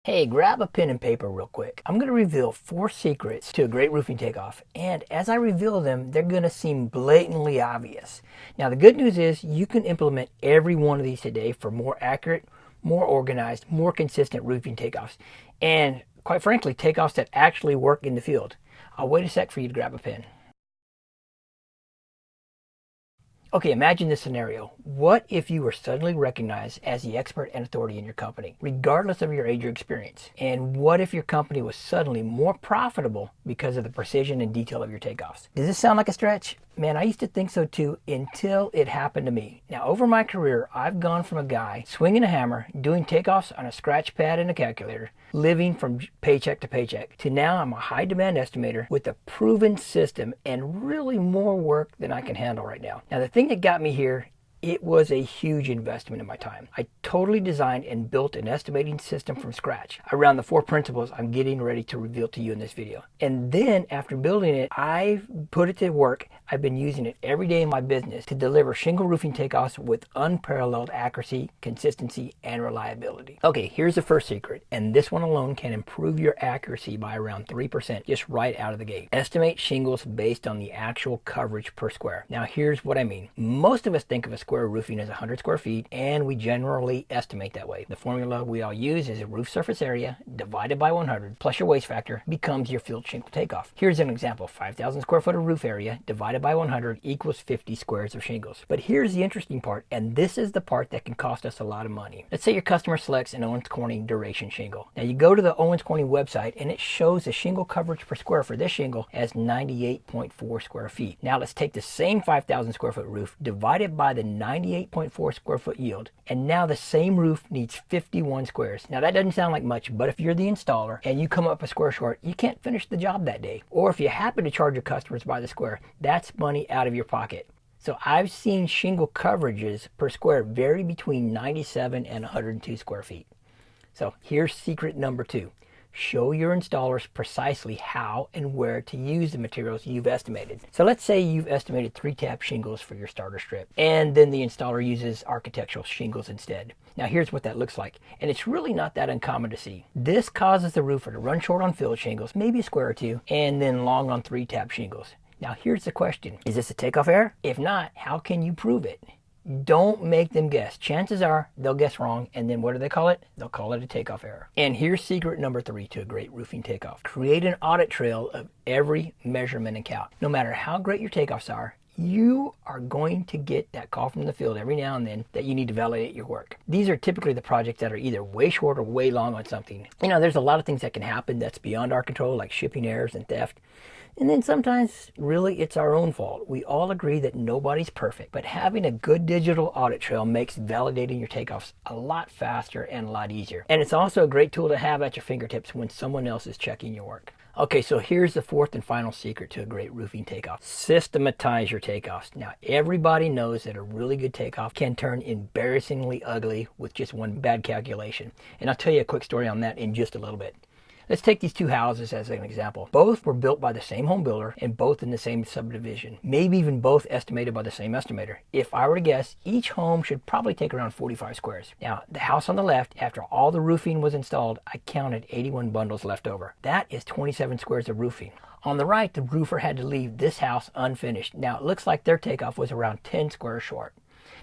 Hey, grab a pen and paper real quick. I'm going to reveal 4 secrets to a great roofing takeoff. And as I reveal them, they're going to seem blatantly obvious. Now, the good news is you can implement every one of these today for more accurate, more organized, more consistent roofing takeoffs. And quite frankly, takeoffs that actually work in the field. I'll wait a sec for you to grab a pen. Okay, imagine this scenario. What if you were suddenly recognized as the expert and authority in your company, regardless of your age or experience? And what if your company was suddenly more profitable because of the precision and detail of your takeoffs? Does this sound like a stretch? Man, I used to think so too until it happened to me. Now, over my career, I've gone from a guy swinging a hammer, doing takeoffs on a scratch pad and a calculator, living from paycheck to paycheck, to now I'm a high demand estimator with a proven system and really more work than I can handle right now. Now, the thing that got me here, it was a huge investment in my time. I totally designed and built an estimating system from scratch around the 4 principles I'm getting ready to reveal to you in this video. And then after building it, I've put it to work. I've been using it every day in my business to deliver shingle roofing takeoffs with unparalleled accuracy, consistency, and reliability. Okay, here's the first secret, and this one alone can improve your accuracy by around 3% just right out of the gate. Estimate shingles based on the actual coverage per square. Now here's what I mean. Most of us think of a square roofing as 100 square feet, and we generally estimate that way. The formula we all use is a roof surface area divided by 100 plus your waste factor becomes your field shingle takeoff. Here's an example. 5,000 square foot of roof area divided by 100 equals 50 squares of shingles. But here's the interesting part, and this is the part that can cost us a lot of money. Let's say your customer selects an Owens Corning duration shingle. Now you go to the Owens Corning website and it shows the shingle coverage per square for this shingle as 98.4 square feet. Now let's take the same 5,000 square foot roof divided by the 98.4 square foot yield, and now the same roof needs 51 squares. Now that doesn't sound like much, but if you're the installer and you come up a square short, you can't finish the job that day. Or if you happen to charge your customers by the square, that's money out of your pocket. So I've seen shingle coverages per square vary between 97 and 102 square feet. So here's secret number 2. Show your installers precisely how and where to use the materials you've estimated. So let's say you've estimated 3-tab shingles for your starter strip, and then the installer uses architectural shingles instead. Now here's what that looks like, and it's really not that uncommon to see. This causes the roofer to run short on field shingles, maybe a square or two, and then long on 3-tab shingles. Now here's the question. Is this a takeoff error? If not, how can you prove it? Don't make them guess. Chances are they'll guess wrong, and then what do they call it? They'll call it a takeoff error. And here's secret number 3 to a great roofing takeoff. Create an audit trail of every measurement and count. No matter how great your takeoffs are, you are going to get that call from the field every now and then that you need to validate your work. These are typically the projects that are either way short or way long on something. You know, there's a lot of things that can happen that's beyond our control, like shipping errors and theft. And then sometimes, really, it's our own fault. We all agree that nobody's perfect, but having a good digital audit trail makes validating your takeoffs a lot faster and a lot easier. And it's also a great tool to have at your fingertips when someone else is checking your work. Okay, so here's the 4th and final secret to a great roofing takeoff. Systematize your takeoffs. Now, everybody knows that a really good takeoff can turn embarrassingly ugly with just one bad calculation. And I'll tell you a quick story on that in just a little bit. Let's take these 2 houses as an example. Both were built by the same home builder and both in the same subdivision. Maybe even both estimated by the same estimator. If I were to guess, each home should probably take around 45 squares. Now, the house on the left, after all the roofing was installed, I counted 81 bundles left over. That is 27 squares of roofing. On the right, the roofer had to leave this house unfinished. Now, it looks like their takeoff was around 10 squares short.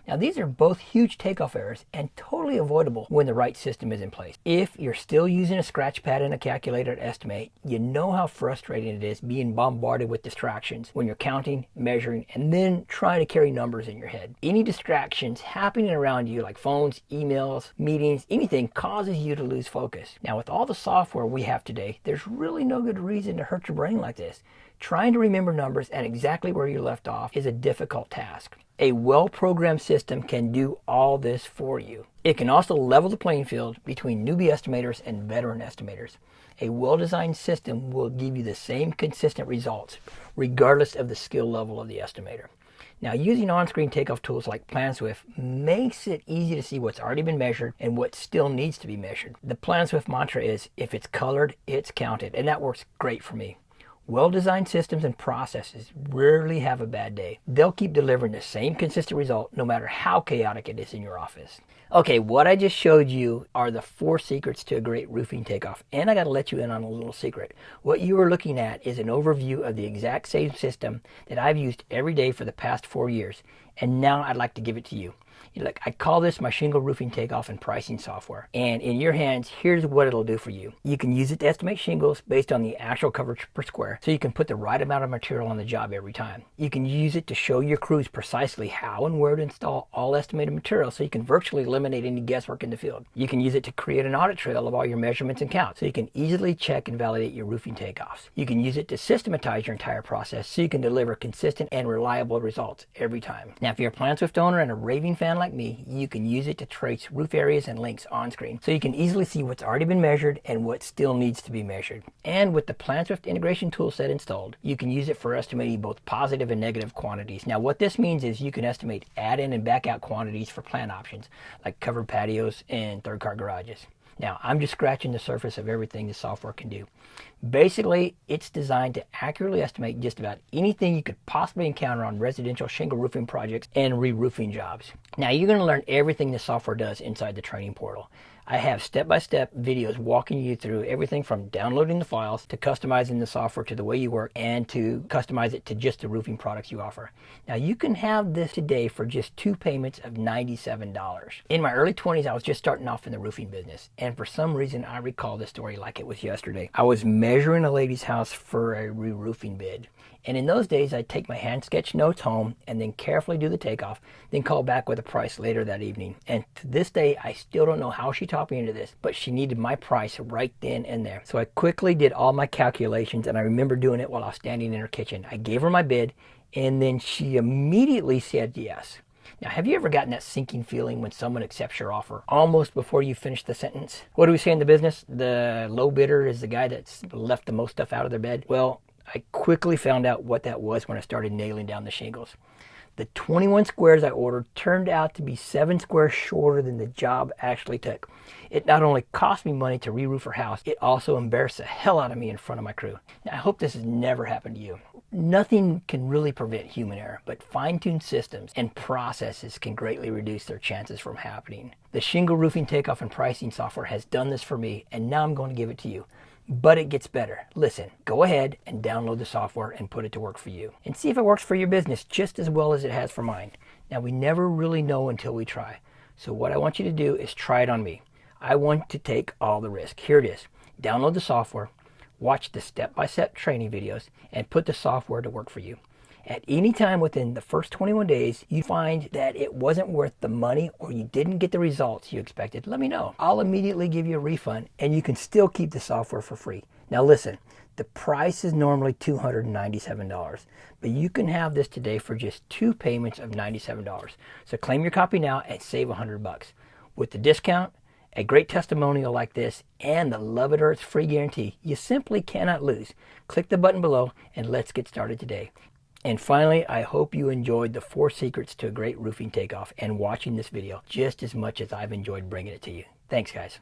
Now these are both huge takeoff errors and totally avoidable when the right system is in place. If you're still using a scratch pad and a calculator to estimate, you know how frustrating it is being bombarded with distractions when you're counting, measuring, and then trying to carry numbers in your head. Any distractions happening around you, like phones, emails, meetings, anything, causes you to lose focus. Now with all the software we have today, there's really no good reason to hurt your brain like this. Trying to remember numbers and exactly where you left off is a difficult task. A well-programmed system can do all this for you. It can also level the playing field between newbie estimators and veteran estimators. A well-designed system will give you the same consistent results, regardless of the skill level of the estimator. Now, using on-screen takeoff tools like PlanSwift makes it easy to see what's already been measured and what still needs to be measured. The PlanSwift mantra is, if it's colored, it's counted, and that works great for me. Well-designed systems and processes rarely have a bad day. They'll keep delivering the same consistent result no matter how chaotic it is in your office. Okay, what I just showed you are the 4 secrets to a great roofing takeoff. And I got to let you in on a little secret. What you are looking at is an overview of the exact same system that I've used every day for the past 4 years. And now I'd like to give it to you. Look, I call this my shingle roofing takeoff and pricing software. And in your hands, here's what it'll do for you. You can use it to estimate shingles based on the actual coverage per square, so you can put the right amount of material on the job every time. You can use it to show your crews precisely how and where to install all estimated material, so you can virtually eliminate any guesswork in the field. You can use it to create an audit trail of all your measurements and counts, so you can easily check and validate your roofing takeoffs. You can use it to systematize your entire process, so you can deliver consistent and reliable results every time. Now, if you're a PlanSwift owner and a raving fan like me, you can use it to trace roof areas and links on screen, so you can easily see what's already been measured and what still needs to be measured. And with the PlanSwift integration toolset installed, you can use it for estimating both positive and negative quantities. Now, what this means is you can estimate add-in and back-out quantities for plan options, like covered patios and third-car garages. Now, I'm just scratching the surface of everything the software can do. Basically, it's designed to accurately estimate just about anything you could possibly encounter on residential shingle roofing projects and re-roofing jobs. Now, you're going to learn everything the software does inside the training portal. I have step-by-step videos walking you through everything from downloading the files to customizing the software to the way you work and to customize it to just the roofing products you offer. Now, you can have this today for just 2 payments of $97. In my early 20s, I was just starting off in the roofing business, and for some reason, I recall this story like it was yesterday. I was measuring a lady's house for a re-roofing bid. And in those days, I'd take my hand sketch notes home and then carefully do the takeoff, then call back with a price later that evening. And to this day, I still don't know how she talked me into this, but she needed my price right then and there. So I quickly did all my calculations, and I remember doing it while I was standing in her kitchen. I gave her my bid, and then she immediately said yes. Now, have you ever gotten that sinking feeling when someone accepts your offer almost before you finish the sentence? What do we say in the business? The low bidder is the guy that's left the most stuff out of their bed. Well, I quickly found out what that was when I started nailing down the shingles. The 21 squares I ordered turned out to be 7 squares shorter than the job actually took. It not only cost me money to re-roof her house, it also embarrassed the hell out of me in front of my crew. Now, I hope this has never happened to you. Nothing can really prevent human error, but fine-tuned systems and processes can greatly reduce their chances from happening. The shingle roofing takeoff and pricing software has done this for me, and now I'm going to give it to you. But it gets better. Listen, go ahead and download the software and put it to work for you. And see if it works for your business just as well as it has for mine. Now, we never really know until we try. So what I want you to do is try it on me. I want to take all the risk. Here it is. Download the software, watch the step-by-step training videos, and put the software to work for you. At any time within the first 21 days, you find that it wasn't worth the money or you didn't get the results you expected, let me know. I'll immediately give you a refund, and you can still keep the software for free. Now listen, the price is normally $297, but you can have this today for just 2 payments of $97. So claim your copy now and save $100. With the discount, a great testimonial like this, and the love it or it's free guarantee, you simply cannot lose. Click the button below and let's get started today. And finally, I hope you enjoyed the 4 secrets to a great roofing takeoff and watching this video just as much as I've enjoyed bringing it to you. Thanks, guys.